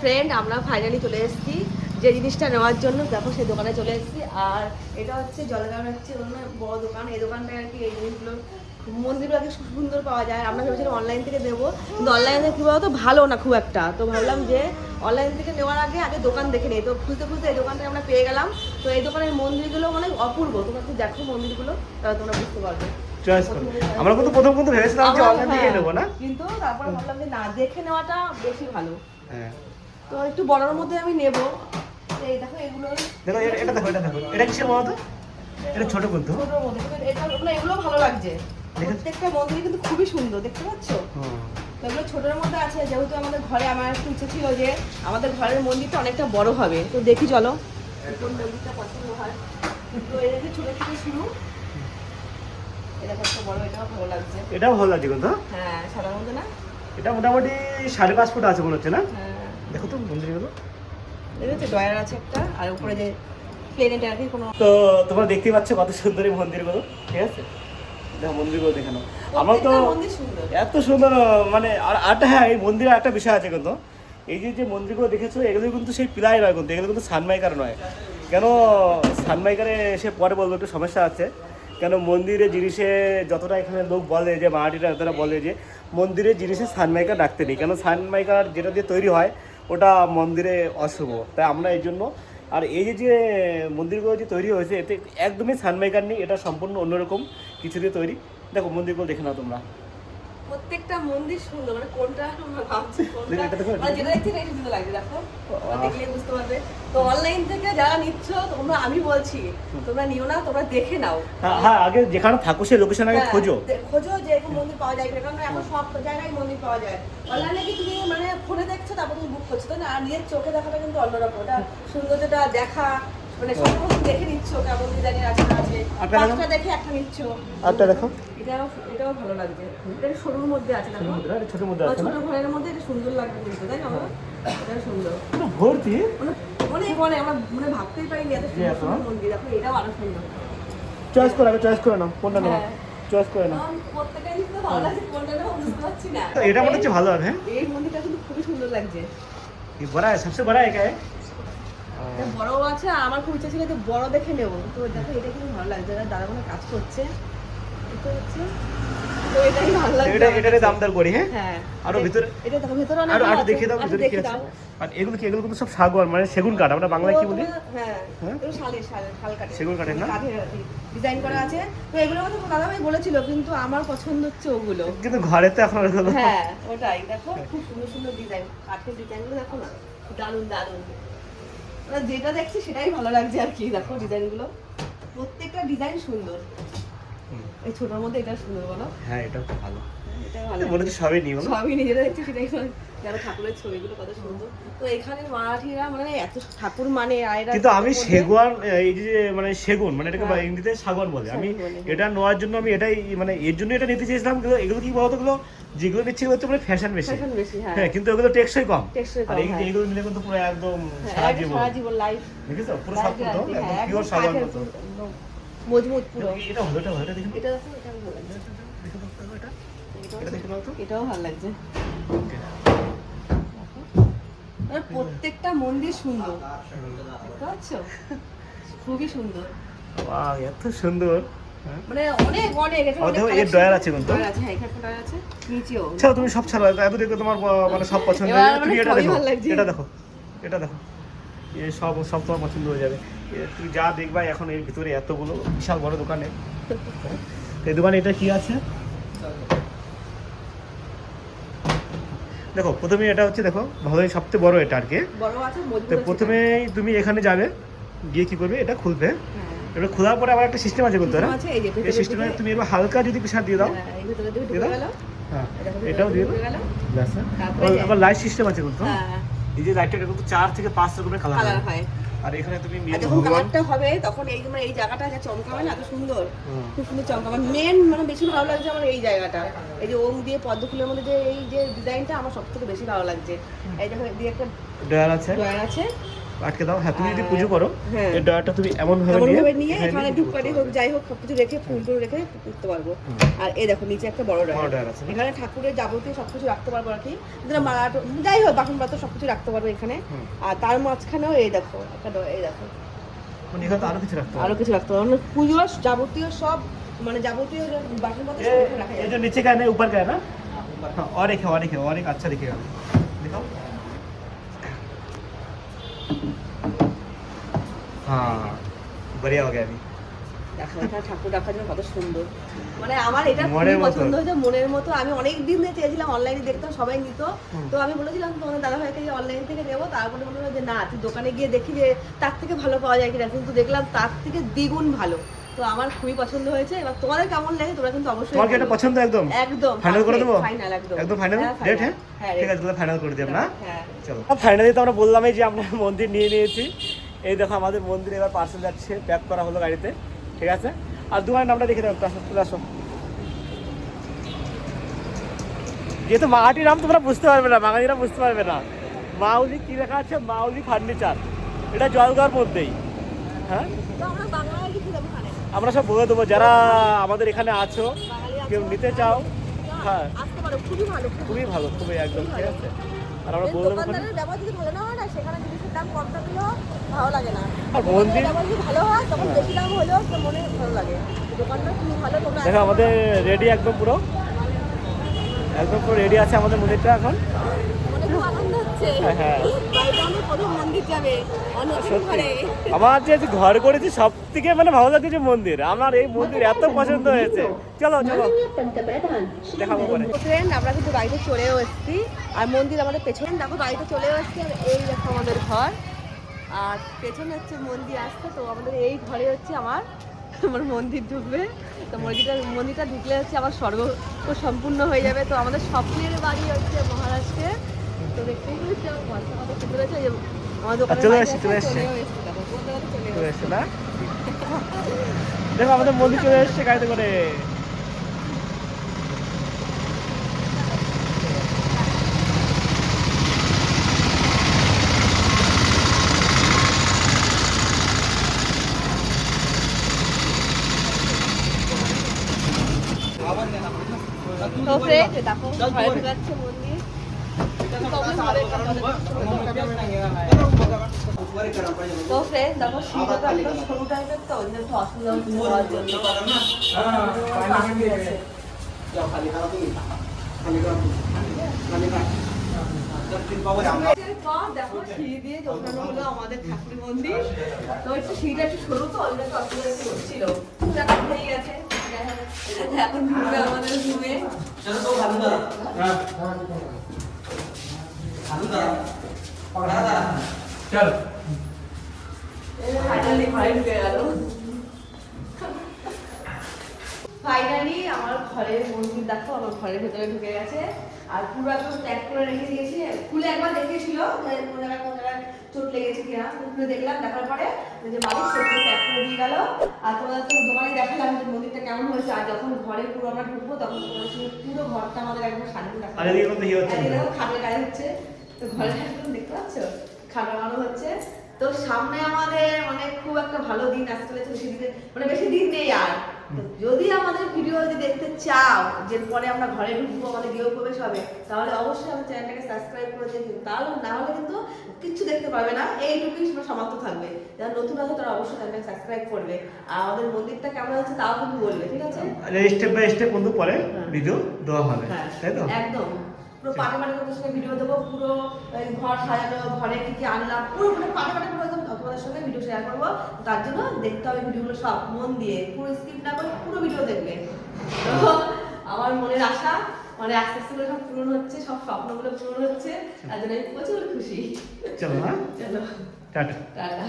Friend আমরা finally চলে এসেছি যে জিনিসটা নেওয়ার জন্য। দেখো সেই দোকানে চলে এসেছি। আর এটা হচ্ছে জলগ্রাম হচ্ছে বড় দোকান। এই দোকানটা আর কি এই জিনিসগুলো মন্দিরগুলো আর কি সুন্দর পাওয়া যায়। আমরা ভেবেছিলাম অনলাইন থেকে দেবো, কিন্তু অনলাইনে কী বলতো ভালো না খুব একটা। তো ভাবলাম যে অনলাইন থেকে নেওয়ার আগে দোকান দেখে নিই। তো খুঁজতে খুঁজতে এই দোকানটা আমরা পেয়ে গেলাম। তো এই দোকানের মন্দিরগুলো মানে অপূর্ব। তোমরা একটু দেখো মন্দিরগুলো, তাহলে তোমরা বুঝতে পারবে। আমরা কিন্তু প্রথম ভেবেছিলাম যে অনলাইন থেকে নেবো না, কিন্তু তারপরে ভাবলাম যে না, দেখে নেওয়াটা বেশি ভালো। হ্যাঁ তো একটু বড়র মধ্যে আমি নেব। এই দেখো এগুলো, দেখো এটা দেখো, এটা কিসের মতো? এটা ছোট কিন্তু ছোটর মধ্যে এটা এগুলো ভালো লাগছে। প্রত্যেকটা মন্দির কিন্তু খুবই সুন্দর, দেখতে পাচ্ছ? তো এগুলো ছোটর মধ্যে আছে। যেহেতু আমাদের ঘরে আমার একটু ইচ্ছে ছিল যে আমাদের ঘরের মন্দিরটা অনেকটা বড় হবে। তো দেখি চলো কোন মন্দিরটা পছন্দ হয়। তো এই যে ছোট থেকে শুরু, এটা কত বড়, এটাও ভালো লাগছে। এটাও ভালো লাগছে কিন্তু। হ্যাঁ সাদার মধ্যে না, এটা মোটামুটি 5.5 ফুট আছে মনে হচ্ছে না? হ্যাঁ দেখো তো মন্দিরগুলো, দেখো ডয়ার আছে একটা, আর উপরে যে প্লেনেট আর কি কোনো। তো তোমরা দেখতেই পাচ্ছ কত সুন্দর এই মন্দিরগুলো, ঠিক আছে? দেখো মন্দিরগুলো দেখে নাও। আমার তো এত সুন্দর মানে আরটা, হ্যাঁ এই মন্দিরে একটা বিষয় আছে কিন্তু, এই যে মন্দিরগুলো দেখেছো এগুলো কিন্তু সেই পিলাই নয় কিন্তু, এগুলো কিন্তু সানমাইকার নয়। কেন সানমাইকারে এসে পরে বলবো, একটু সমস্যা আছে। কেন মন্দিরের জিনিসে যতটা এখানে লোক বলে যে মারাঠিরা তারা বলে যে মন্দিরের জিনিসে সানমাইকার রাখতে নেই, কেন সানমাইকার যেটা দিয়ে তৈরি হয় ওটা মন্দিরে অশুভ। তাই আমরা এই জন্য, আর এই যে মন্দিরগুলো যে তৈরি হয়েছে এতে একদমই সানমাইকার নেই, এটা সম্পূর্ণ অন্যরকম কিছু দিয়ে তৈরি। দেখো মন্দিরগুলো দেখে নাও তোমরা, প্রত্যেকটা মন্দির সুন্দর। মানে কোনটা আমরা ভাবছি কোনটা, মানে যেটা দেখছি এটা সুন্দর লাগছে। দেখো দেখলে বুঝতে পারবে। তো অনলাইন থেকে যারা নিচ্ছ তোমরা, আমি বলছি তোমরা নিও না, তোমরা দেখে নাও। হ্যাঁ আগে যেখানে থাকো সেই লোকেশন আগে খোঁজো যে এরকম মন্দির পাওয়া যায় কিনা, কারণ এখন সব জায়গায় মন্দির পাওয়া যায়। অনলাইনে কি তুমি মানে ফোনে দেখছো তারপর তুমি বুক করছো, তাই না? আর নিজের চোখে দেখাটা কিন্তু অন্যরকম। ওটা সৌন্দর্যটা দেখা, মানে সব রকম দেখে নিচ্ছ কেমন ডিজাইনের আছে না আছে, পাঁচটা দেখে একটা নিচ্ছ। আচ্ছা দেখো এটাও ভালো লাগছে। এটা সরুর মধ্যে আছে, দেখো ছোট মধ্যে আছে, ছোট ঘরের মধ্যে এটা সুন্দর লাগবে কিন্তু, তাই না? এটা সুন্দর ভর্তি, অনেক আমরা মানে ভাবতেই পারিনি এত সুন্দর মন্দির। দেখো এটাও আরো সুন্দর। চয়েস করে নাও কোনটা নেবো, চয়েস করে নাও। প্রত্যেকটা জিনিস তো ভালো লাগছে, কোনটা নেবো বুঝতে পারছি না। এটা মনে হচ্ছে ভালো হবে। এই মন্দিরটা কিন্তু খুবই সুন্দর লাগছে। ये बड़ा है, सबसे बड़ा है क्या है? এটা বড়ও আছে। আমার খুব ইচ্ছা ছিল যে বড় দেখে নেবো। তো দেখো এটা কিন্তু ভালো লাগছে, দাদা কোনো কাজ করছে, এটা হচ্ছে তো এটাই ভালো লাগছে। এটারে দাম দর করি। হ্যাঁ আর ভিতরে এটা দেখো ভিতরে অনেক আর দেখিয়ে দাও ভিতরে কি আছে। আর এগুলো কিন্তু সব শাগুন, মানে সেগুন কাঠ, আমরা বাংলায় কি বলি? হ্যাঁ এগুলো শাল কাঠের, সেগুন কাঠের না, কাঠের ডিজাইন করা আছে। তো এগুলো কথা দাদা ভাই বলেছিল, কিন্তু আমার পছন্দ হচ্ছে ওগুলো। কিন্তু ঘরে তো এখন ওগুলো, হ্যাঁ ওটাই দেখো খুব সুন্দর সুন্দর ডিজাইন, কাঠের ডিজাইনগুলো দেখো না, দারুণ দারুণ। যেটা দেখছি সেটাই ভালো লাগছে আর কি। দেখো ডিজাইনগুলো, প্রত্যেকটা ডিজাইন সুন্দর। এই ছোটর মধ্যে এটা সুন্দর বলো? হ্যাঁ এটা খুব ভালো, এটা ভালো মনে হচ্ছে সবই নিয়ে বলো, সবই নিজেরা দেখছি সেটাই। যারা ঠাকুরের ছবিগুলো কত সুন্দর। তো এখানে মারাঠিরা মানে এত ঠাকুর মানে আয়রা, কিন্তু আমি সেগুন, এই যে মানে সেগুন মানে এটাকে ইংরেজিতে শাগুন বলে, আমি এটা নেওয়ার জন্য আমি এটাই মানে এর জন্য এটা নিতে চেয়েছিলাম। কিন্তু এগুলো কি বলতো, এগুলো যেগুলো নিচ্ছে হচ্ছে মানে ফ্যাশন বেশি, হ্যাঁ কিন্তু এগুলো টেকসই কম। আর এইগুলো নিলে কিন্তু পুরো একদম সারা জীবন লাইফ, দেখেছো পুরো সব কিন্তু একদম পিওর শাগুন মতো মজবুত পুরো। এটা হলো এটা দেখুন, এটা দেখো, এটা ভালো লাগছে। এটা দেখে নাও তো, এটাও ভালো লাগছে। প্রত্যেকটা মন্দির সুন্দর, দেখতে পাচ্ছ? খুবই সুন্দর, বাহ এত সুন্দর। মানে অনেক অনেক এর ডয়ার আছে কিন্তু, ডয়ার আছে। হ্যাঁ এখানে ডয়ার আছে, নিচেও। চলো তুমি সব ছাড়ো, এত দেখো তোমার মানে সব পছন্দ হয়ে যাবে। তুমি এটা দেখো, এটা দেখো এই সব তোমার পছন্দ হয়ে যাবে। তুমি যা দেখবা এখন এর ভিতরে এতগুলো বিশাল বড় দোকানে। এই দোকানে এটা কি আছে দেখো, প্রথমে এটা হচ্ছে দেখো ভালোই সবচেয়ে বড় এটা আর কি। তো প্রথমে তুমি এখানে যাবে, গিয়ে কি করবে এটা খুলবে। এবার খোলার পরে আবার একটা সিস্টেম আছে বলতে, এই সিস্টেমে তুমি এবার হালকা যদি প্রেসার দিয়ে দাও, হ্যাঁ এটাও দিয়ে দাও, আবার লাইট সিস্টেম আছে কিন্তু। এই যে লাইটটা কিন্তু 4 থেকে 5 রকমের কালার হয়। আর এখানে তুমি যখন কালারটা হবে তখন এই মানে এই জায়গাটা যা চমকাবে না, এত সুন্দর, খুব সুন্দর চমকাবে। মেন মানে বেশি ভালো লাগছে আমার এই জায়গাটা, এই যে ওম দিয়ে পদ্ম ফুলের মধ্যে যে এই যে ডিজাইনটা আমার সবথেকে বেশি ভালো লাগছে। এই দেখো দিয়ে একটা ডয়ার আছে, আর আটকে দাও। হ্যাঁ তুমি যদি পুজো করো হ্যাঁ। এই ডয়ারটা তুমি এমন ভাবে নিয়ে এখানে ধূপকাঠি হোক যাই হোক সবকিছু রেখে ফুল টুল রেখে করতে পারবো। আর এই দেখো নিচে একটা বড় ডয়ার আছে, এখানে ঠাকুরের যাবতীয় সবকিছু রাখতে পারবো আর কি, মালা যাই হোক বাসন পাত্র সবকিছু রাখতে পারবো এখানে। আর তার মাঝখানেও এই দেখো একটা এই দেখো মানে এখানে আরো কিছু রাখতে পারবো, মানে পুজোর যাবতীয় সব মানে যাবতীয় বাসন পাত্র সব এখানে রাখা ये যাবে। जो नीचे का है ना ऊपर का है ना, हाँ और एक अच्छा दिखेगा, दिखाओ। हाँ बढ़िया हो गया अभी। দেখো এখানে ঠাকুর রাখার জন্য কত সুন্দর, মানে আমার এটা মনের খুবই মতো। পছন্দ হয়েছে মনের মতো। আমি অনেক দিন ধরে চেয়েছিলাম অনলাইনে দেখতাম সবাই নিত, তো আমি বলেছিলাম তোমাদের দাদা ভাইকে অনলাইন থেকে নেবো, তারপরে বললো যে না তুই দোকানে গিয়ে দেখি যে তার থেকে ভালো পাওয়া যায় কিনা, কিন্তু দেখলাম তার থেকে দ্বিগুণ ভালো। তো আমার খুবই পছন্দ হয়েছে। এবার তোমাদের কেমন লাগে তোমরা কিন্তু অবশ্যই তোমার কি এটা পছন্দ একদম একদম ফাইনাল করে দেবো? ফাইনাল একদম ফাইনাল ডেট? হ্যাঁ হ্যাঁ ঠিক আছে, তাহলে ফাইনাল করে দিই আমরা। হ্যাঁ চলো ফাইনালি তো আমরা বললামই যে আমরা মন্দির নিয়ে নিয়েছি। এই দেখো আমাদের মন্দির এবার পার্সেল যাচ্ছে, প্যাক করা হলো গাড়িতে, ঠিক আছে। আর দোকানের নামটা দেখে দাও, চলে আসো। যেহেতু মাটির নাম তোমরা বুঝতে পারবে না, বাঙালিরা বুঝতে পারবে না। মাউলি কি লেখা আছে? মাউলি ফার্নিচার, এটা জলগাঁওর মধ্যেই। হ্যাঁ তো আমরা বাংলায় লিখে দেবো ওখানে, আমরা সব বলে দেবো, যারা আমাদের এখানে আছো বাঙালি আছো, কেউ নিতে চাও, হ্যাঁ আসতে পারো, খুবই ভালো। খুবই ভালো, খুবই একদম ঠিক আছে। আর আমরা বলে দেবো ওখানে। দোকানদারের ব্যবহার যদি ভালো না হয় না, সেখানে জিনিসের দাম কম থাকলেও ভালো লাগে না। আর মন্দির ব্যবহার যদি ভালো হয় তখন বেশি দাম হলেও তো মনে ভালো লাগে। দোকানদার খুবই ভালো। তোমরা দেখো আমাদের রেডি একদম পুরো রেডি আছে আমাদের মন্দিরটা এখন। মনে খুব আনন্দ হচ্ছে। হ্যাঁ বাড়িতে অনেক প্রথম মন্দির যাবে অনেক সত্যি ঘরে। আমার যে ঘর করেছি সব থেকে মানে ভালো লাগছে যে মন্দির, আমার এই মন্দির এত পছন্দ হয়েছে। চলো চলো দেখাবো পরে। ফ্রেন্ড আমরা কিন্তু বাড়িতে চলেও এসেছি, আর মন্দির আমাদের পেছনে। দেখো বাড়িতে চলেও এসেছি, আর এই দেখো আমাদের ঘর, আর পেছনে হচ্ছে মন্দির আসছে। তো আমাদের এই ঘরে হচ্ছে আমার মন্দির ঢুকবে। তো মন্দিরটা ঢুকলে হচ্ছে আমার স্বর্গ তো সম্পূর্ণ হয়ে যাবে। তো আমাদের স্বপ্নের বাড়ি হচ্ছে মহারাষ্ট্রে। তো দেখতেই পাচ্ছি আমার ঘরটা কত সুন্দর হয়েছে। এই যে আমার দোকানের চলে বাইরে এসেছি, আছে, চলে এসেছি। চলেও এসেছি, দেখো কোন জায়গাতে চলে চলে এসেছি। এসছে না? দেখো আমাদের মন্দির চলে এসছে গাড়িতে করে। তো ফ্রেন্ড দেখো ঘরে ঢুকাচ্ছে মন্দির। প্রবলেম হবে তো ফ্রেন্ড দেখো সিঁড়িটা তো একদম সরু টাইপের, তো ওই জন্য একটু অসুবিধা হচ্ছে যাওয়ার জন্য। দেখো সিঁড়ি দিয়ে ওঠানো হলো আমাদের ঠাকুর মন্দির। তো একটু সিঁড়িটা একটু সরু, তো ওই জন্য অসুবিধা একটু হচ্ছিল। এখন হয়ে গেছে, এখন ঘুরবে আমাদের ঘুমে। ফাইনালি ঘরে ঢুকে গেল। ফাইনালি আমার ঘরের মন্দির দেখো আমার ঘরের ভেতরে ঢুকে গেছে। আর পুরো একদম প্যাক করে রেখে দিয়েছি। খুলে একবার দেখেছিল যে কোন জায়গায় চোট লেগেছে কিনা, খুলে দেখলাম, দেখার পরে যে মালিক সেগুলো প্যাক করে দিয়ে গেল। আর তোমাদের তো দোকানে দেখালাম যে মন্দিরটা কেমন হয়েছে। আর যখন ঘরে পুরো আমরা ঢুকবো তখন তোমাদের সঙ্গে পুরো ঘরটা আমাদের একদম সাজিয়ে রাখা। আর এদিকে কিন্তু ইয়ে হচ্ছে না। দেখো খাটের গায়ে হচ্ছে, তো ঘরে একদম দেখতে পাচ্ছ খাট বানানো হচ্ছে। তো সামনে আমাদের মানে খুব একটা ভালো দিন আসতে চলেছে, বেশি দিন মানে বেশি দিন নেই আর। তো যদি আমাদের ভিডিও যদি দেখতে চাও যে পরে আমরা ঘরে ঢুকবো, আমাদের গৃহ প্রবেশ হবে, তাহলে অবশ্যই আমার চ্যানেলটাকে সাবস্ক্রাইব করে দিন। তাহলে না হলে কিন্তু কিচ্ছু দেখতে পারবে না, এইটুকুই সমাপ্ত থাকবে। যারা নতুন আছে তারা অবশ্যই চ্যানেলটাকে সাবস্ক্রাইব করবে, আর আমাদের মন্দিরটা কেমন হচ্ছে তাও কিন্তু বলবে, ঠিক আছে? স্টেপ বাই স্টেপ বন্ধু পরে ভিডিও দেওয়া হবে, তাই তো? একদম পুরো পাটে পাটে তোমাদের সঙ্গে ভিডিও দেবো, পুরো ঘর সাজানো, ঘরে কি কি আনলাম, পুরো মানে পাটে পাটে পুরো একদম তোমাদের সঙ্গে ভিডিও শেয়ার করবো। তার জন্য দেখতে হবে ভিডিওগুলো সব মন দিয়ে, পুরো স্কিপ না করে পুরো ভিডিও দেখবে। তো আমার মনের আশা মানে আস্তে আস্তে করে সব পূরণ হচ্ছে, সব স্বপ্নগুলো পূরণ হচ্ছে, তার জন্য আমি প্রচুর খুশি। চলো হ্যাঁ, চলো টাটা। টাটা।